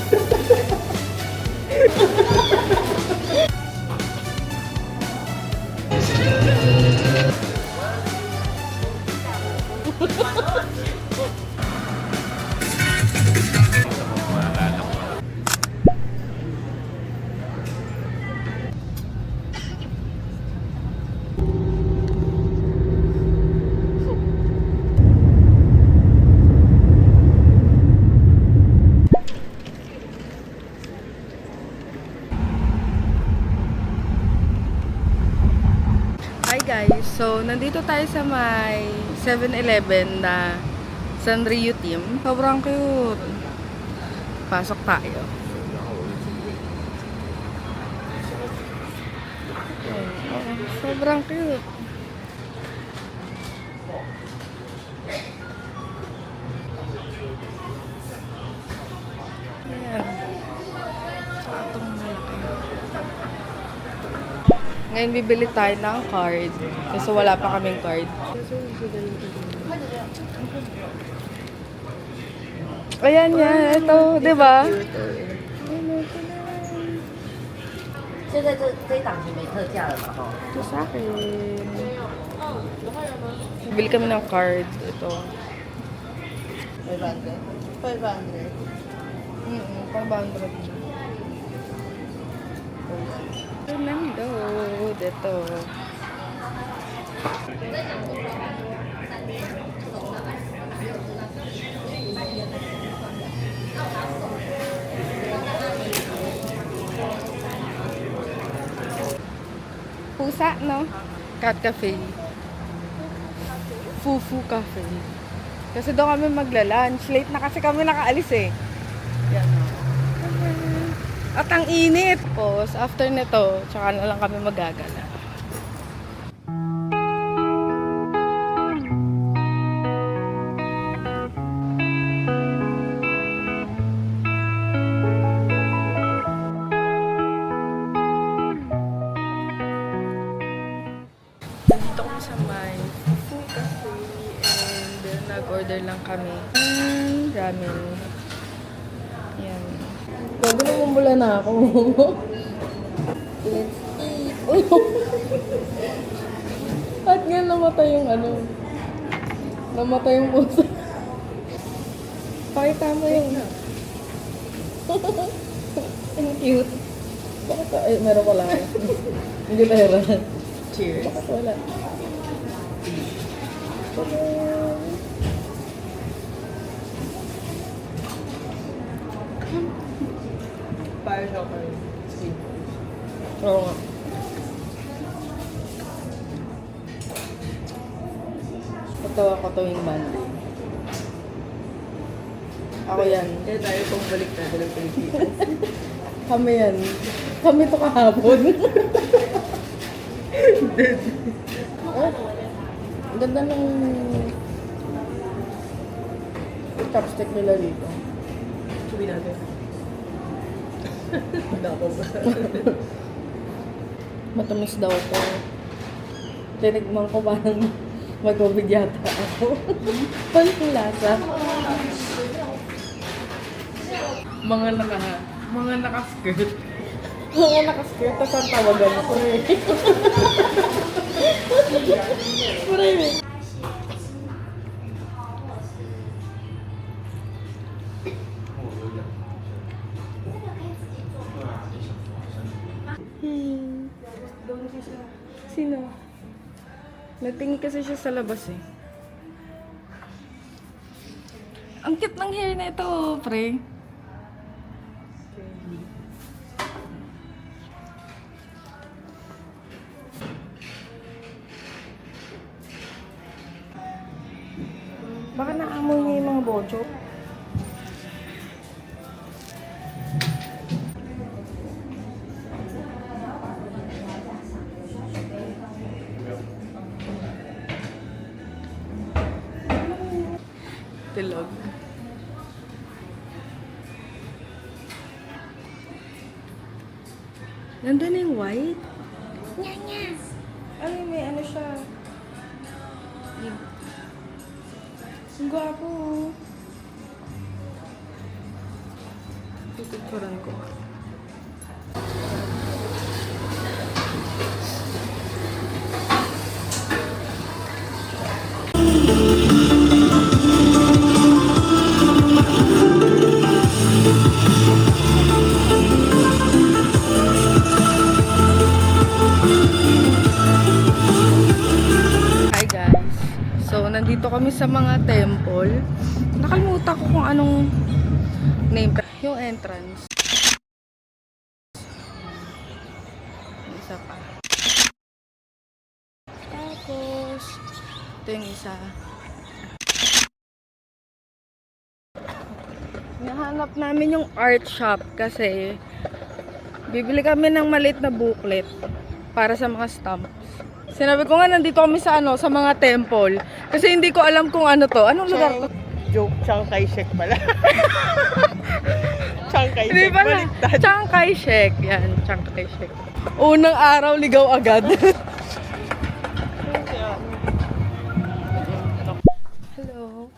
Hi guys! So, nandito tayo sa may 7-Eleven na Sanrio Team. Sobrang cute. Pasok tayo. Sobrang cute. Ayan. Itong malaki. Ngayon bibili tayo ng card. Kasi wala pa kaming card. Ayan yan. Ito, di ba? 现在这一档是没特价了嘛？哈。 Ito sa akin. Bili kami ng card. Ito. 500。Pang bundle. Fernando. Dito. Pusa, no? Cat Cafe. Fufu Cafe. Kasi doon kami magla-lunch. Late na kasi kami nakaalis eh. Yan. At ang init. Tapos, after nito, tsaka na lang kami magagala. Nandito kami sa may Fufu Cafe and nag-order lang kami ramen. Yan. Bago naman mula na ako. Let's eat. At nga namatay yung ano. Namatay yung puso. Pakita mo yung ang cute. Bakit? Ay, meron pala. Hindi tayo. Cheers. Bakit wala? Para siya kayo. Oo nga. Patawa ko tuwing Monday. Ako yan. Kaya tayo pong balik natin ng Pilipinas. Kami yan. Kami to kahapon. Oh, ganda ng chopstick nila dito. Sabi natin. Dako ba? Matamis daw to. Tinigman ko parang may COVID yata ako. Paano lasa? Mga naka-skirt. Mga naka-skirt, tapos ang tawagan ko eh. Pare. Sino? Natingin kasi siya sa labas eh. Ang cute ng hair na ito, pre. Baka naamoy niya yung mga bocho. Tilog. Nandun na yung white. Nya. Ay, may ano siya. Ang gwapo. Pipicturan ko. Hi guys. So, nandito kami sa mga temple. Nakalimutan ko kung anong name. Yung entrance. Yung isa pa. Tapos, ito yung isa. Nahanap namin yung art shop kasi bibili kami ng maliit na booklet para sa mga stamps. Sinabi ko nga nandito kami sa sa mga temple kasi hindi ko alam kung ano to. Anong lugar to? Joke, Chiang Kai-shek pala. Chiang Hindi Kai-shek, pala. baliktad. Chiang Kai-shek. Yan, Chiang Kai-shek. Unang araw, ligaw agad. Hello.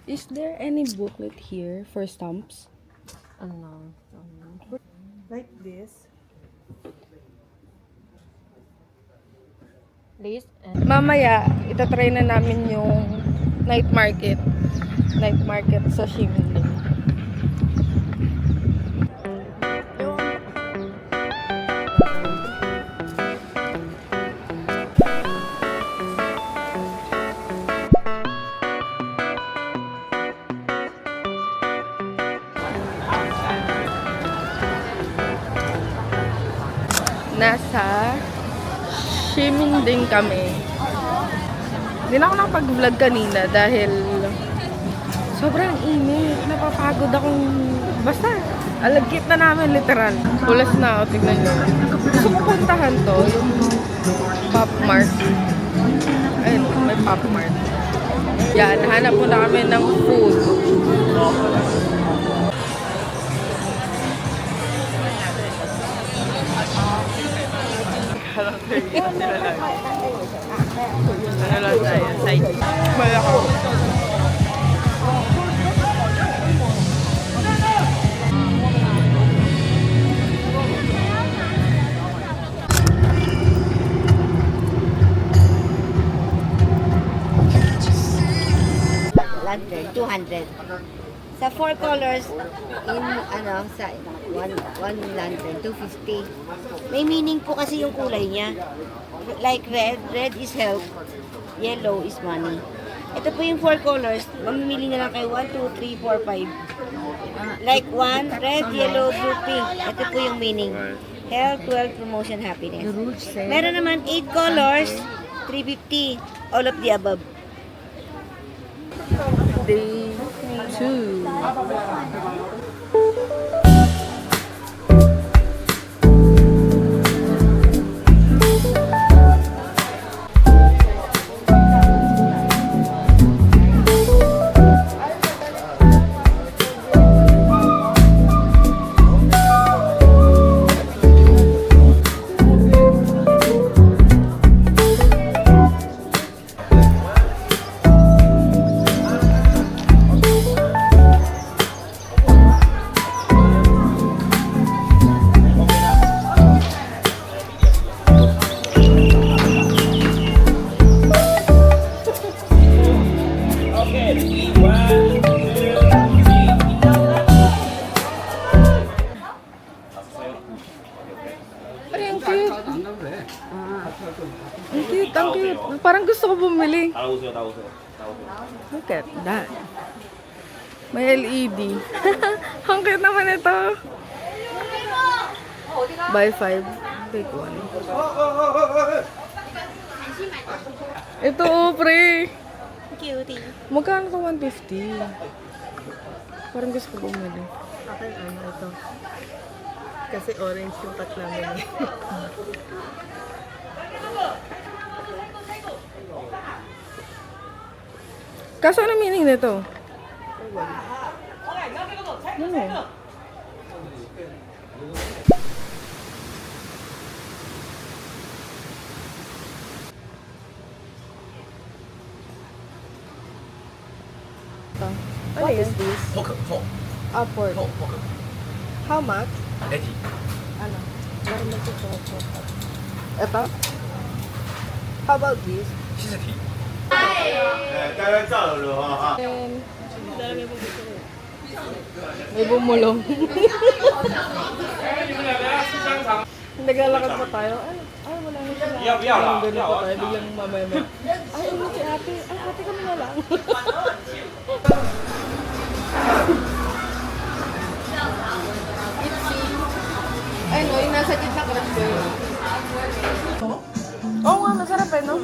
Is there any booklet here for stamps? Ano? Like this. Please. Mamaya, itatry na namin yung night market. Night market sa Ximending. Nasa Ximending kami. Hindi na ako nakapag-vlog kanina dahil sobrang init. Napapagod akong basta. Alagkit na namin literal. Pulas na ako. Tignan nyo. Gusto ko puntahan to. Yung Pop Mart. Ayun, may Pop Mart. Yan, hanap po na kami ng food. Ano lang tayo? Side. Malakaw. Lantern, 200. Sa 4 colors, in sa one lantern, 250. May meaning po kasi yung kulay niya. Like red is health, yellow is money. Ito po yung 4 colors, mamimili na lang kayo 1, 2, 3, 4, 5. Like 1, red, yellow, blue, pink. Ito po yung meaning. Health, wealth, promotion, happiness. Meron naman 8 colors, 350. All of the above. Day 2. Ay, ang cute. Ang cute, ang cute. Parang gusto ko bumili. Look at that. May LED. Ang cute naman ito. Buy 5, take 1. Ito, oh, pre. Cutie. Magkano to? 150. Parang gusto ko bumili. Akin ito. Kasi orange yung cut namin eh. Kaso ano meaning nito? Ano? What is this? Poker, Upward. poker. How much? 80. Ano? Meron na ito. Ito? How about this? 70. And... May bumulong. Naglalakad pa tayo. Ay, wala na sila. Ganun pa tayo. Biglang mamaya. Ay, ano si ate? Ay, ate kami na lang. Ay, no, yung nasa gitna crush ko yun. Oo nga, masarap eh, no?